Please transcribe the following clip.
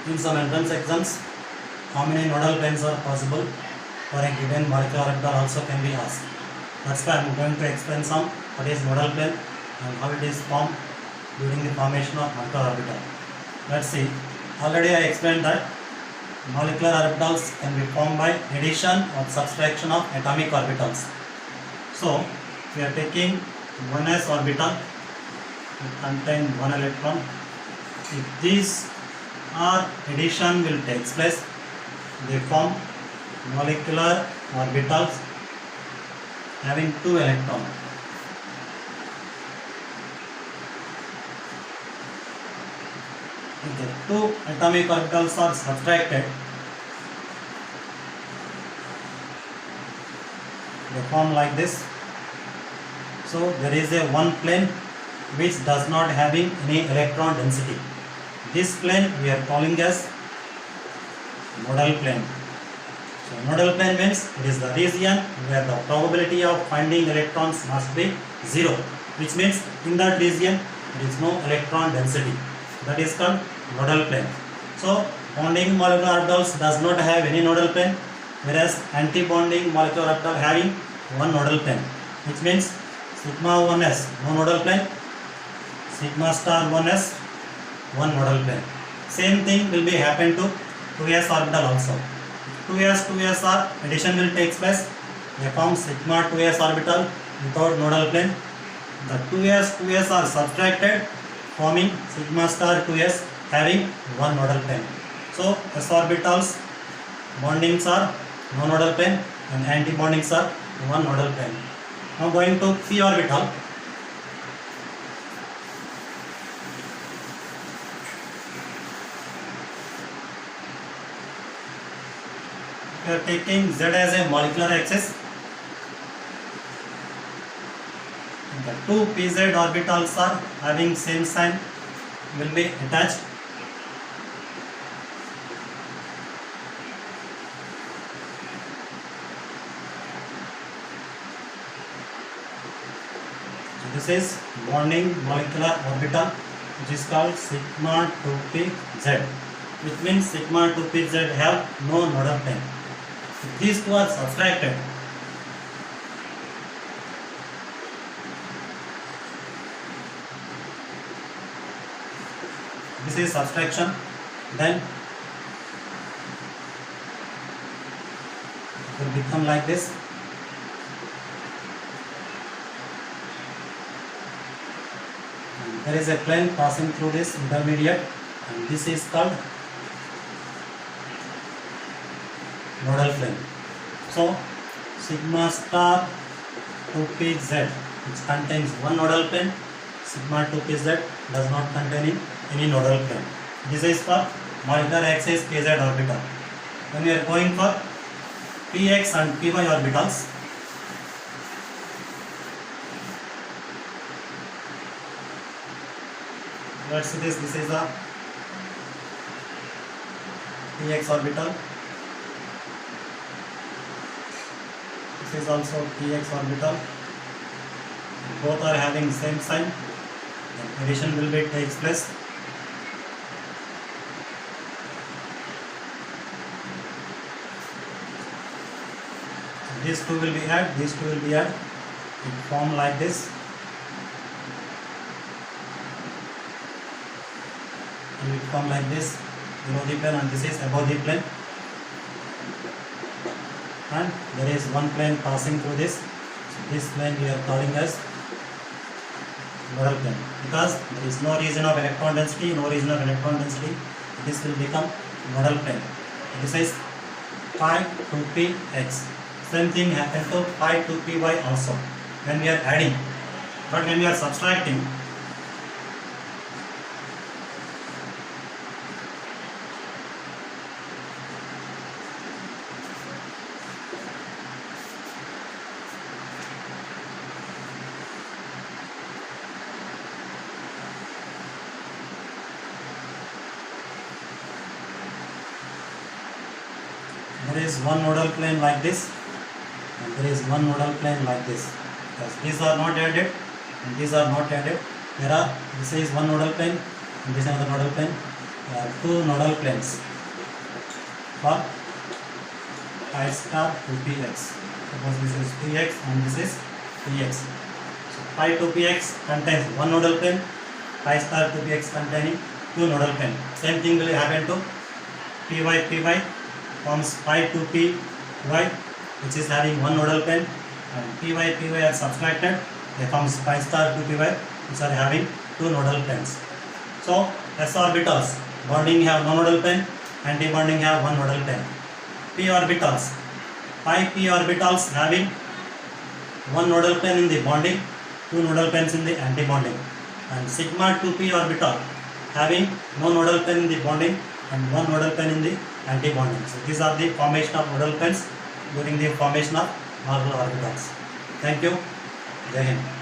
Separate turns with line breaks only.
In some entrance exams, how many nodal planes are possible for a given molecular orbital also can be asked. That's why I am going to explain some what is nodal plane and how it is formed during the formation of molecular orbital. Let's see. Already I explained that molecular orbitals can be formed by addition or subtraction of atomic orbitals. So, we are taking 1s orbital, it contains 1 electron. If these are addition will take place, they form molecular orbitals having 2 electrons. If the 2 atomic orbitals are subtracted, they form like this. So there is a one plane which does not having any electron density. This plane we are calling as nodal plane. So nodal plane means it is the region where the probability of finding electrons must be 0, which means in that region there is no electron density. That is called nodal plane. So bonding molecular orbitals does not have any nodal plane, whereas anti-bonding molecular orbital having one nodal plane, which means sigma 1s no nodal plane, sigma star 1s one nodal plane. Same thing will be happen to 2s orbital also. 2s are addition will take place, they form sigma 2s orbital without nodal plane. The 2s are subtracted, forming sigma star 2s having one nodal plane. So s orbitals bondings are no nodal plane and anti-bondings are one nodal plane. Now going to p orbital. We are taking Z as a molecular axis. The two pz orbitals are having same sign will be attached. So this is bonding molecular orbital, which is called sigma 2pz, which means sigma 2pz have no nodal plane. If these two are subtracted, this is subtraction, then it will become like this. And there is a plane passing through this intermediate, and this is called nodal plane. So sigma star 2pz, which contains one nodal plane, sigma 2pz does not contain any nodal plane. This is for molecular axis pz orbital. When we are going for px and py orbitals, let's see this. This is the px orbital. This is also px orbital. Both are having same sign. Addition will be takes place. These two will be added. These two will be added. It form like this. It will form like this. Below the plane, and this is above the plane. And there is one plane passing through this. So this plane we are calling as nodal plane, because there is no region of electron density, no region of electron density. This will become nodal plane. This is phi 2px. Same thing happens to phi 2py also when we are adding, but when we are subtracting, there is one nodal plane like this, and there is one nodal plane like this. Because these are not added and these are not added. This is one nodal plane and this is another nodal plane. two nodal planes for pi star 2px. Suppose this is px and this is px. So pi 2px contains one nodal plane, pi star 2px containing two nodal plane. Same thing will happen to py forms pi 2py, which is having one nodal plane, and py are subtracted, they forms pi star 2py, which are having two nodal planes. So s orbitals bonding have one nodal plane, anti-bonding have one nodal plane. P orbitals, pi p orbitals having one nodal plane in the bonding, two nodal planes in the anti-bonding, and sigma 2p orbital having no nodal plane in the bonding and one nodal plane in the anti-bonding. So these are the formation of nodal planes during the formation of orbital orbitals. Thank you. Jai Hind.